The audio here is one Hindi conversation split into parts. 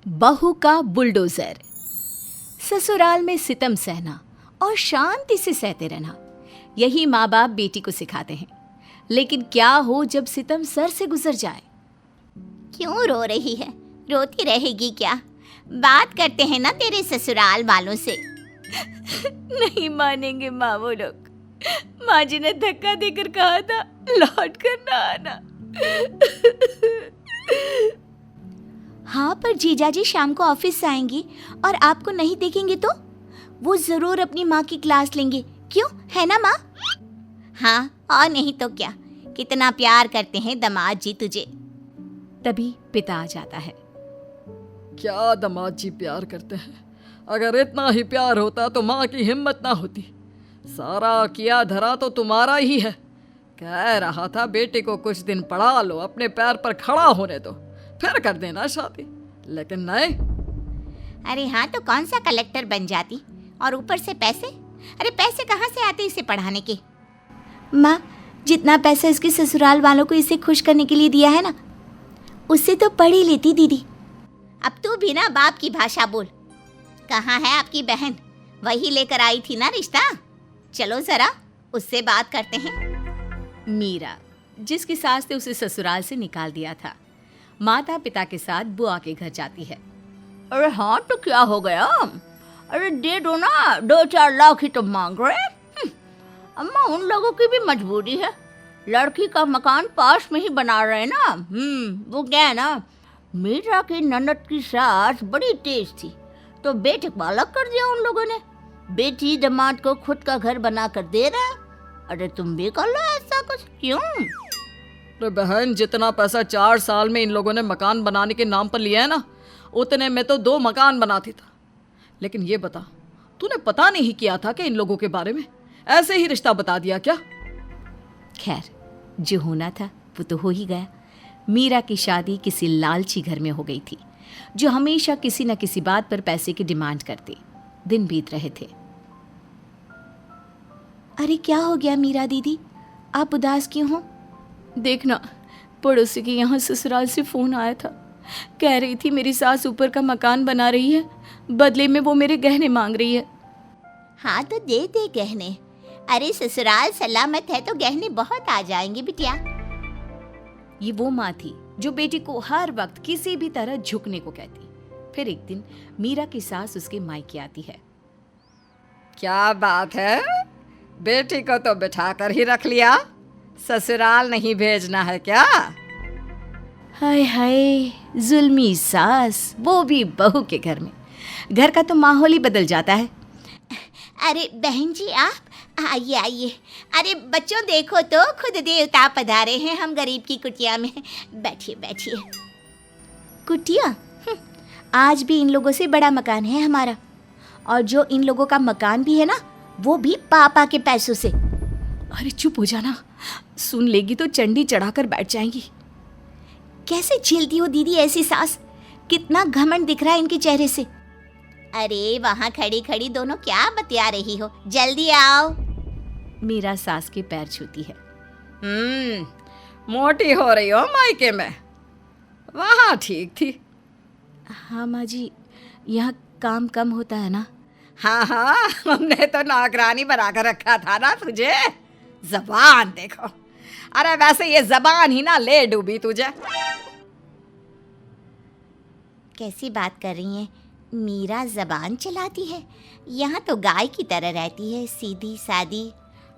बहू का बुलडोजर। ससुराल में सितम सहना और शांति से सहते रहना, यही माँ बाप बेटी को सिखाते हैं। लेकिन क्या हो जब सितम सर से गुजर जाए? क्यों रो रही है? रोती रहेगी क्या? बात करते हैं ना तेरे ससुराल वालों से। नहीं मानेंगे माँ वो लोग। माँ जी ने धक्का देकर कहा था लौट कर ना आना। हाँ, पर जीजा जी शाम को ऑफिस से आएंगी और आपको नहीं देखेंगे तो वो जरूर अपनी माँ की क्लास लेंगे। क्यों, है ना माँ? हाँ, और नहीं तो क्या। कितना प्यार करते हैं दामाद जी तुझे। तभी पिता आ जाता है। क्या दामाद जी प्यार करते हैं। अगर इतना ही प्यार होता तो माँ की हिम्मत ना होती। सारा किया धरा तो तुम्हारा ही है। कह रहा था बेटे को कुछ दिन पढ़ा लो, अपने पैर पर खड़ा होने दो, फिर कर देना शादी। लेकिन नहीं। अरे हाँ, तो कौन सा कलेक्टर बन जाती, और ऊपर से पैसे। अरे पैसे कहाँ से आते इसे पढ़ाने के? माँ, जितना पैसा इसके ससुराल वालों को इसे खुश करने के लिए दिया है ना, उससे तो पढ़ ही लेती दीदी। अब तू भी ना बाप की भाषा बोल। कहाँ है आपकी बहन? वही लेकर आई थी ना रिश्ता। चलो जरा उससे बात करते हैं। मीरा, जिसकी सास ने उसे ससुराल से निकाल दिया था, माता पिता के साथ बुआ के घर जाती है। अरे हाँ, तो क्या हो गया? अरे दे दो ना, 2-4 लाख ही तो मांग रहे। अम्मा, उन लोगों की भी मजबूरी है। लड़की का मकान पास में ही बना रहे ना। वो क्या है ना, मीरा की ननद की सास बड़ी तेज थी, तो बेटे को अलग कर दिया उन लोगों ने। बेटी दामाद को खुद का घर बना कर दे रहा है। अरे तुम भी कर लो ऐसा कुछ। क्यों? अरे बहन, जितना पैसा 4 साल में इन लोगों ने मकान बनाने के नाम पर लिया है ना, उतने में तो 2 मकान बनाती था। लेकिन ये बता, तूने पता नहीं किया था कि इन लोगों के बारे में? ऐसे ही रिश्ता बता दिया क्या? खैर, जो होना था वो तो हो ही गया। मीरा की शादी किसी लालची घर में हो गई थी, जो हमेशा किसी न किसी बात पर पैसे की डिमांड करते। दिन बीत रहे थे। अरे क्या हो गया मीरा दीदी, आप उदास क्यों हो? देखना, पड़ोसी के यहाँ ससुराल से फोन आया था। कह रही थी मेरी सास ऊपर का मकान बना रही है, बदले में वो मेरे गहने मांग रही है। हाँ, तो दे दे गहने। अरे ससुराल सलामत है तो गहने बहुत आ जाएंगे बिटिया। ये वो माँ थी जो बेटी को हर वक्त किसी भी तरह झुकने को कहती। फिर एक दिन मीरा की सास उसके मायके आती है। क्या बात है, बेटी को तो बिठा कर ही रख लिया, ससुराल नहीं भेजना है क्या? हाय हाय, जुल्मी सास, वो भी बहू के घर में। घर का तो माहौल ही बदल जाता है। अरे बहन जी, आप आइए आइए। अरे बच्चों, देखो तो खुद देवता पधारे हैं हम गरीब की कुटिया में। बैठिए बैठिए। कुटिया? आज भी इन लोगों से बड़ा मकान है हमारा, और जो इन लोगों का मकान भी है ना, वो भी पापा के पैसों से। अरे चुप हो जाना, सुन लेगी तो चंडी चढ़ाकर बैठ जाएंगी। कैसे झेलती हो दीदी ऐसी सास? कितना घमंड दिख रहा है इनके चेहरे से। अरे वहाँ खड़ी खड़ी दोनों क्या बतिया रही हो? जल्दी आओ। मीरा सास के पैर छूती है। मोटी हो रही हो मायके में। वहाँ ठीक थी। हाँ माँ जी, यहाँ काम कम होता है ना। हाँ हाँ, हमने तो नौकरानी बना कर रखा था ना तुझे। जबान देखो। अरे वैसे ये जबान ही ना ले डूबी तुझे। कैसी बात कर रही हैं? मीरा जबान चलाती है? यहाँ तो गाय की तरह रहती है, सीधी सादी।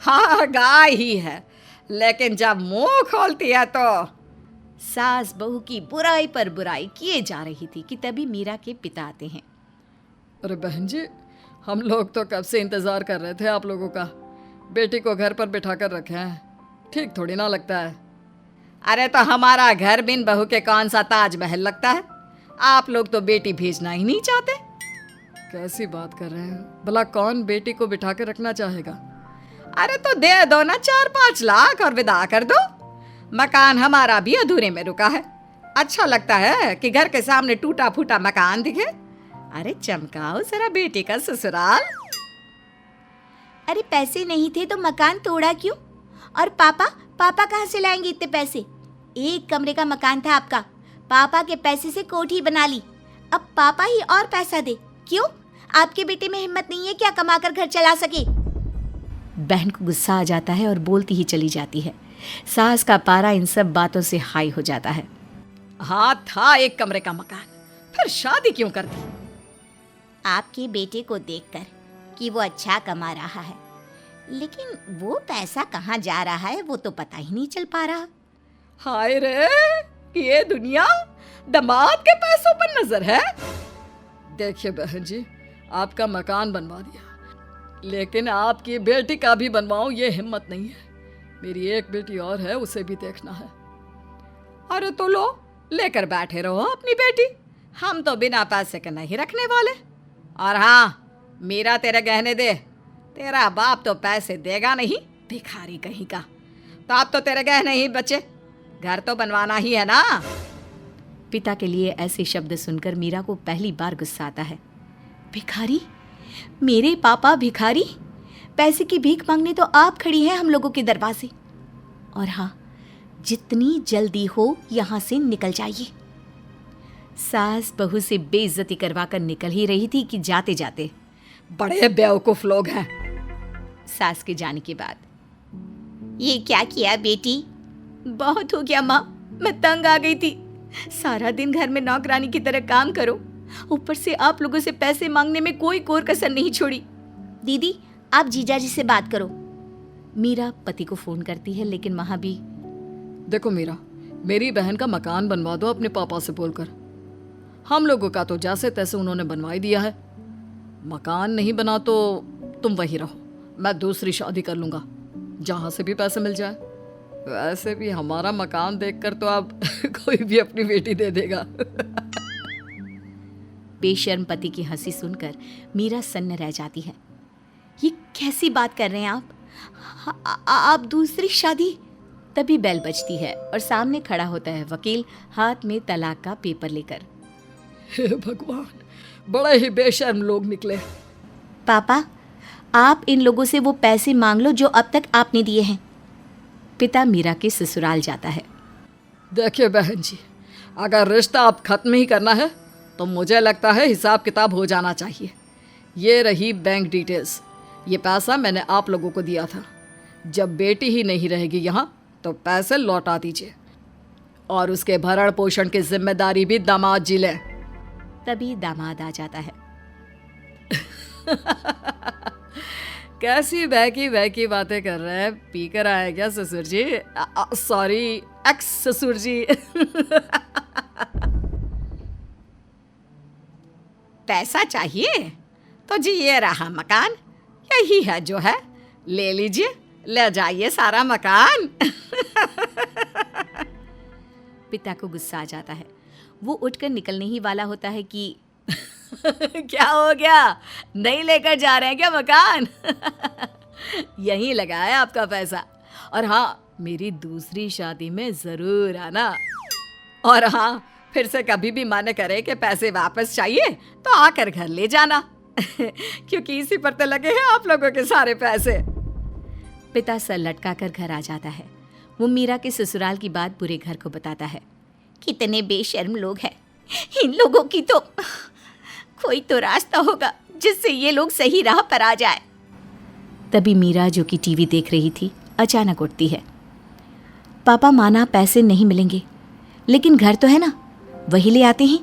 हाँ, गाय ही है, लेकिन जब मुंह खोलती है तो। सास बहू की बुराई पर बुराई किए जा रही थी कि तभी मीरा के पिता आते हैं। अरे बहन जी, हम लोग तो कब से इंतजार कर रहे थे आप लोगों का। बेटी को घर पर बिठा कर रखे हैं, ठीक थोड़ी ना लगता है। अरे तो हमारा घर बिन बहू के कौन सा ताजमहल लगता है? आप लोग तो बेटी भेजना ही नहीं चाहते। कैसी बात कर रहे हैं? भला कौन बेटी को बिठा कर रखना चाहेगा? अरे तो दे दो ना 4-5 लाख और विदा कर दो। मकान हमारा भी अधूरे में रुका है। अच्छा लगता है कि घर के सामने टूटा फूटा मकान दिखे? अरे चमकाओ जरा बेटी का ससुराल। अरे पैसे नहीं थे तो मकान तोड़ा क्यों? और पापा कहाँ से लाएंगे इतने पैसे? 1 कमरे का मकान था आपका, पापा के पैसे से कोठी बना ली। अब पापा ही और पैसा दे। क्यों? आपके बेटे में हिम्मत नहीं है क्या कमाकर घर चला सके? बहन को गुस्सा आ जाता है और बोलती ही चली जाती है। सास का पारा इन सब बातों से हाई हो जाता है। हाँ, था एक कमरे का मकान, फिर शादी क्यों कर दी? आपके बेटे को देखकर कि वो अच्छा कमा रहा है, लेकिन वो पैसा कहाँ जा रहा है वो तो पता ही नहीं चल पा रहा। हाय रे, ये दुनिया दामाद के पैसों पर नजर है। देखिए बहन जी, आपका मकान बनवा दिया, लेकिन आपकी बेटी का भी बनवाऊं ये हिम्मत नहीं है। मेरी एक बेटी और है, उसे भी देखना है। अरे तो लो, लेकर बैठे रहो अपनी बेटी, हम तो बिना पैसे के नहीं रखने वाले। और हाँ, मीरा तेरे गहने दे, तेरा बाप तो पैसे देगा नहीं, भिखारी कहीं का। तो अब तो तेरे गहने ही बचे, घर तो बनवाना ही है ना। पिता के लिए ऐसे शब्द सुनकर मीरा को पहली बार गुस्सा आता है। भिखारी? मेरे पापा भिखारी? पैसे की भीख मांगने तो आप खड़ी हैं हम लोगों के दरवाजे। और हाँ, जितनी जल्दी हो यहाँ से निकल जाइए। सास बहू से बेइज्जती करवाकर निकल ही रही थी कि जाते जाते बड़े बेवकूफ लोग हैं। सास के जाने के बाद, ये क्या किया बेटी? बहुत हो गया माँ, मैं तंग आ गई थी। सारा दिन घर में नौकरानी की तरह काम करो, ऊपर से आप लोगों से पैसे मांगने में कोई कोर कसर नहीं छोड़ी। दीदी, आप जीजा जी से बात करो। मीरा पति को फोन करती है, लेकिन वहां भी देखो मीरा, मेरी बहन का मकान बनवा दो अपने पापा से बोलकर। हम लोगों का तो जैसे तैसे उन्होंने बनवाई दिया है। मकान नहीं बना तो तुम वहीं रहो, मैं दूसरी शादी कर लूंगा, जहां से भी पैसे मिल जाए। वैसे भी हमारा मकान देखकर तो अब कोई भी अपनी बेटी दे देगा। बेशर्म पति की हंसी सुनकर मीरा सन्न रह जाती है। ये कैसी बात कर रहे हैं आप? आप दूसरी शादी? तभी बेल बजती है और सामने खड़ा होता है वकील, हाथ में तलाक का पेपर लेकर। हे भगवान, बड़े ही बेशर्म लोग निकले। पापा, आप इन लोगों से वो पैसे मांग लो जो अब तक आपने दिए हैं। पिता मीरा के ससुराल जाता है। देखिए बहन जी, अगर रिश्ता अब खत्म ही करना है तो मुझे लगता है हिसाब किताब हो जाना चाहिए। ये रही बैंक डिटेल्स, ये पैसा मैंने आप लोगों को दिया था। जब बेटी ही नहीं रहेगी यहाँ तो पैसे लौटा दीजिए, और उसके भरण पोषण की जिम्मेदारी भी दामाद जी ले। तभी दामाद आ जाता है। कैसी बहकी बहकी बातें कर रहे हैं, पी कर आए क्या ससुर जी? सॉरी, एक्स ससुर जी। पैसा चाहिए तो जी ये रहा मकान, यही है जो है, ले लीजिए, ले जाइए सारा मकान। पिता को गुस्सा आ जाता है। वो उठकर निकलने ही वाला होता है कि क्या हो गया, नहीं लेकर जा रहे हैं क्या मकान? यहीं लगा है आपका पैसा, और हाँ, मेरी दूसरी शादी में जरूर आना। और हाँ, फिर से कभी भी मन करे कि पैसे वापस चाहिए तो आकर घर ले जाना, क्योंकि इसी पर तो लगे हैं आप लोगों के सारे पैसे। पिता सर लटकाकर घर आ जाता है। वो मीरा के ससुराल की बात पूरे घर को बताता है। कितने बेशर्म लोग हैं, इन लोगों की तो कोई तो रास्ता होगा जिससे ये लोग सही राह पर आ जाए। तभी मीरा, जो कि टीवी देख रही थी, अचानक उठती है। पापा, माना पैसे नहीं मिलेंगे, लेकिन घर तो है ना, वही ले आते हैं।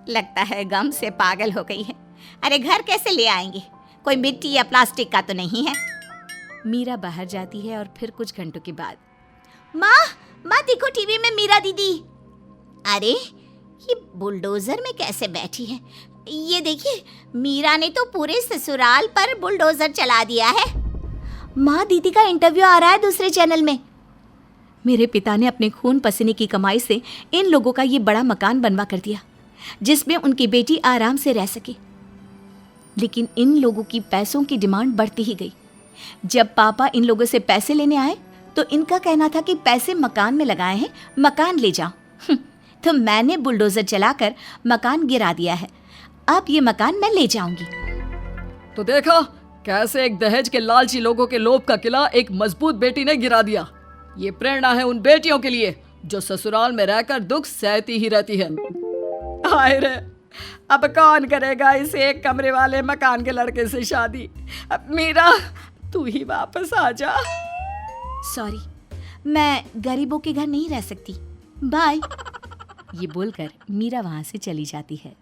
लगता है गम से पागल हो गई है। अरे घर कैसे ले आएंगे, कोई मिट्टी या प्लास्टिक का तो नहीं है। मीरा बाहर जाती है और फिर कुछ घंटों के बाद, माँ देखो टीवी में मीरा दीदी। अरे ये बुलडोजर में कैसे बैठी है? ये देखिए, मीरा ने तो पूरे ससुराल पर बुलडोजर चला दिया है। माँ, दीदी का इंटरव्यू आ रहा है दूसरे चैनल में। मेरे पिता ने अपने खून पसीने की कमाई से इन लोगों का ये बड़ा मकान बनवा कर दिया, जिसमें उनकी बेटी आराम से रह सके। लेकिन इन लोगों की पैसों की डिमांड बढ़ती ही गई। जब पापा इन लोगों से पैसे लेने आए तो इनका कहना था कि पैसे मकान में लगाए हैं, मकान ले जाओ। तो मैंने बुलडोजर चलाकर मकान गिरा दिया है। अब ये मकान मैं ले जाऊंगी। तो देखा कैसे एक दहेज के लालची लोगों के लोभ का किला एक मजबूत बेटी ने गिरा दिया। ये प्रेरणा है उन बेटियों के लिए जो ससुराल में रहकर दुख सहती ही रहती है। हाय रे, अब कौन करेगा इस एक कमरे वाले मकान के लड़के से शादी। अब मीरा तू ही वापस आ जा। सॉरी, मैं गरीबों के घर नहीं रह सकती, बाय। ये बोलकर मीरा वहां से चली जाती है।